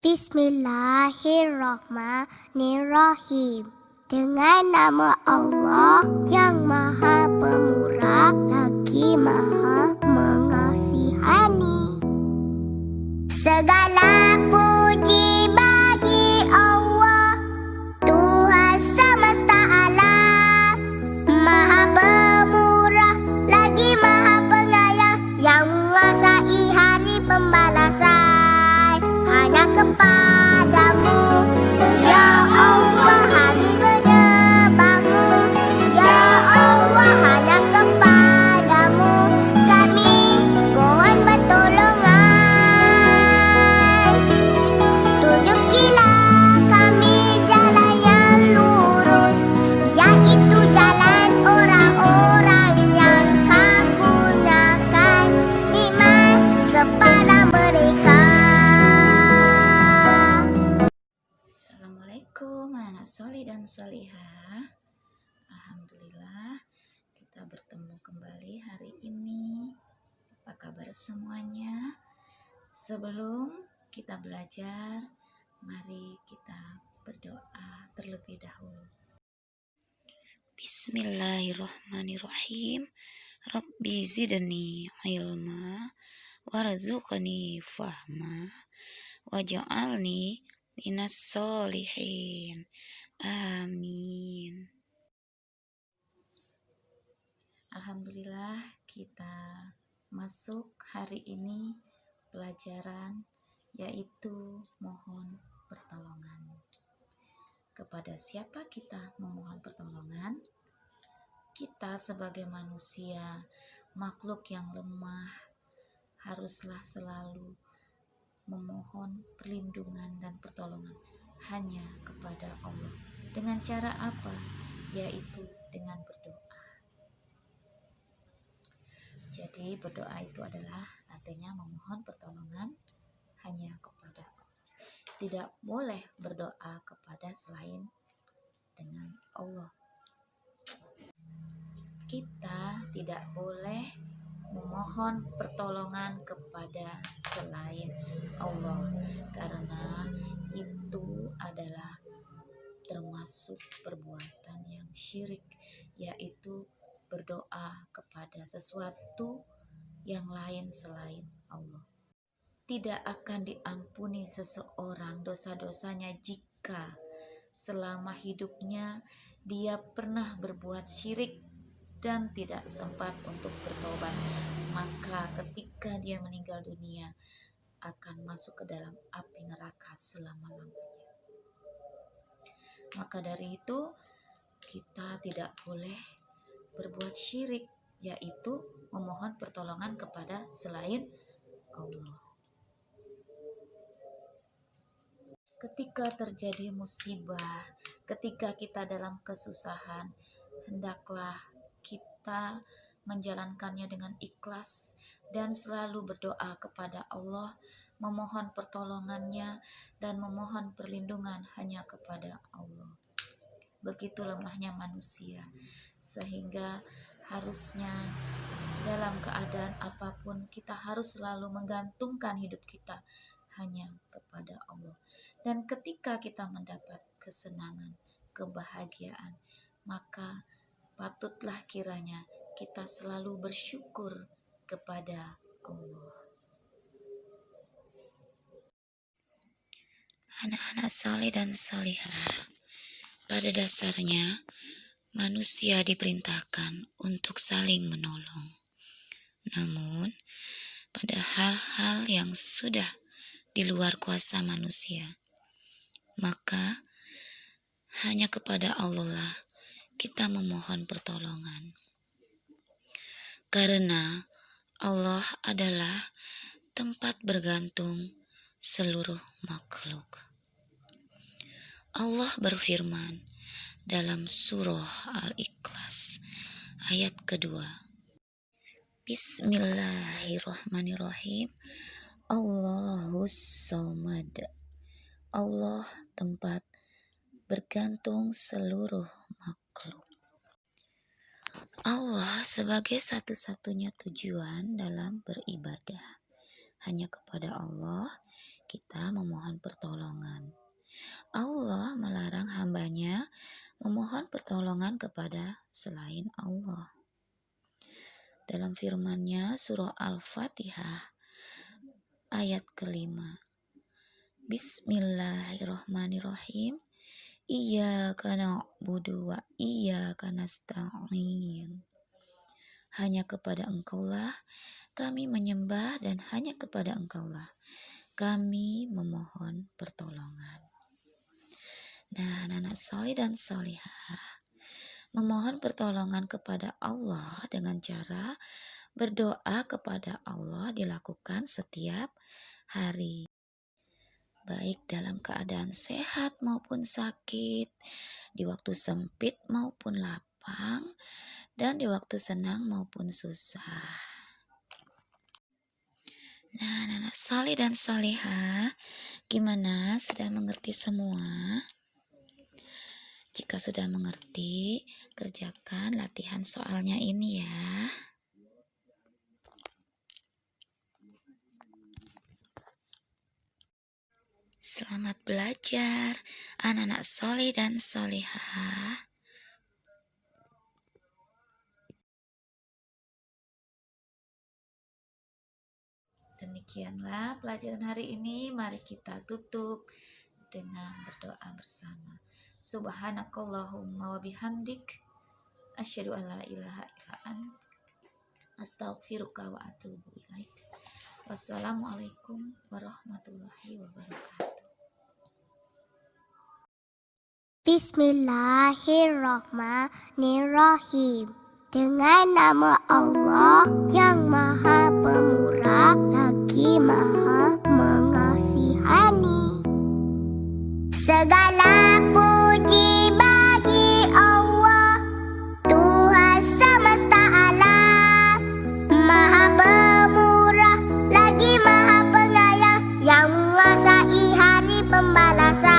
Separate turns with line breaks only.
Bismillahirrahmanirrahim. Dengan nama Allah yang Maha Pemurah lagi Maha Mengasihani. Segala puji bagi Allah, Tuhan semesta alam, Maha Pemurah lagi Maha Penyayang, yang menguasai hari pembalasan. Hanya kepadamu, ya Allah, kami menyembahmu. Ya Allah, hanya kepadamu kami mohon pertolongan. Tunjukilah kami jalan yang lurus, yaitu jalan orang-orang yang Kau gunakan iman kepada mereka.
Assalamualaikum anak soleh dan solihah. Alhamdulillah kita bertemu kembali hari ini. Apa kabar semuanya? Sebelum kita belajar, mari kita berdoa terlebih dahulu. Bismillahirrahmanirrahim. Rabbi zidni ilma warzuqni fahma waj'alni minas solihin. Amin. Alhamdulillah kita masuk hari ini pelajaran yaitu mohon pertolongan. Kepada siapa kita memohon pertolongan? Kita sebagai manusia, makhluk yang lemah, haruslah selalu memohon perlindungan dan pertolongan hanya kepada Allah. Dengan cara apa? Yaitu dengan berdoa. Jadi berdoa itu adalah artinya memohon pertolongan hanya kepada Allah. Tidak boleh berdoa kepada selain dengan Allah. Kita tidak boleh memohon pertolongan kepada selain Allah, karena itu adalah termasuk perbuatan yang syirik, yaitu berdoa kepada sesuatu yang lain selain Allah. Tidak akan diampuni seseorang dosa-dosanya jika selama hidupnya dia pernah berbuat syirik dan tidak sempat untuk bertobat. Maka ketika dia meninggal dunia akan masuk ke dalam api neraka selama-lamanya. Maka dari itu kita tidak boleh berbuat syirik, yaitu memohon pertolongan kepada selain Allah. Ketika terjadi musibah, ketika kita dalam kesusahan, hendaklah kita menjalankannya dengan ikhlas dan selalu berdoa kepada Allah, memohon pertolongannya dan memohon perlindungan hanya kepada Allah. Begitu lemahnya manusia, sehingga harusnya dalam keadaan apapun kita harus selalu menggantungkan hidup kita hanya kepada Allah. Dan ketika kita mendapat kesenangan, kebahagiaan, maka patutlah kiranya kita selalu bersyukur kepada Allah. Anak-anak saleh dan salihah, pada dasarnya manusia diperintahkan untuk saling menolong. Namun, pada hal-hal yang sudah di luar kuasa manusia, maka hanya kepada Allah lah kita memohon pertolongan. Karena Allah adalah tempat bergantung seluruh makhluk. Allah berfirman dalam surah Al-Ikhlas ayat kedua. Bismillahirrahmanirrahim. Allahus Somad. Allah tempat bergantung seluruh makhluk. Allah sebagai satu-satunya tujuan dalam beribadah. Hanya kepada Allah kita memohon pertolongan. Allah melarang hambanya memohon pertolongan kepada selain Allah. Dalam firman-Nya surah Al-Fatihah ayat kelima. Bismillahirrahmanirrahim. Iyyaka na'budu wa iyyaka nasta'in. Hanya kepada Engkaulah kami menyembah dan hanya kepada Engkaulah kami memohon pertolongan. Nah, anak-anak soleh dan solihah, memohon pertolongan kepada Allah dengan cara berdoa kepada Allah dilakukan setiap hari. Baik dalam keadaan sehat maupun sakit, di waktu sempit maupun lapang, dan di waktu senang maupun susah. Nah, anak-anak soleh dan solihah, gimana? Sudah mengerti semua? Jika sudah mengerti, kerjakan latihan soalnya ini ya. Selamat belajar, anak-anak soleh dan solihah. Demikianlah pelajaran hari ini. Mari kita tutup dengan berdoa bersama. Subhanakallahumma wa bihamdik asyhadu an la ilaha illa anta astaghfiruka wa atubu ilaik. Wassalamualaikum warahmatullahi wabarakatuh.
Bismillahirrahmanirrahim. Dengan nama Allah yang Maha Pemurah lagi Maha Mengasihani. Segala puji bagi Allah, Tuhan semesta alam, Maha Pemurah lagi Maha Penyayang, yang menguasai hari pembalasan.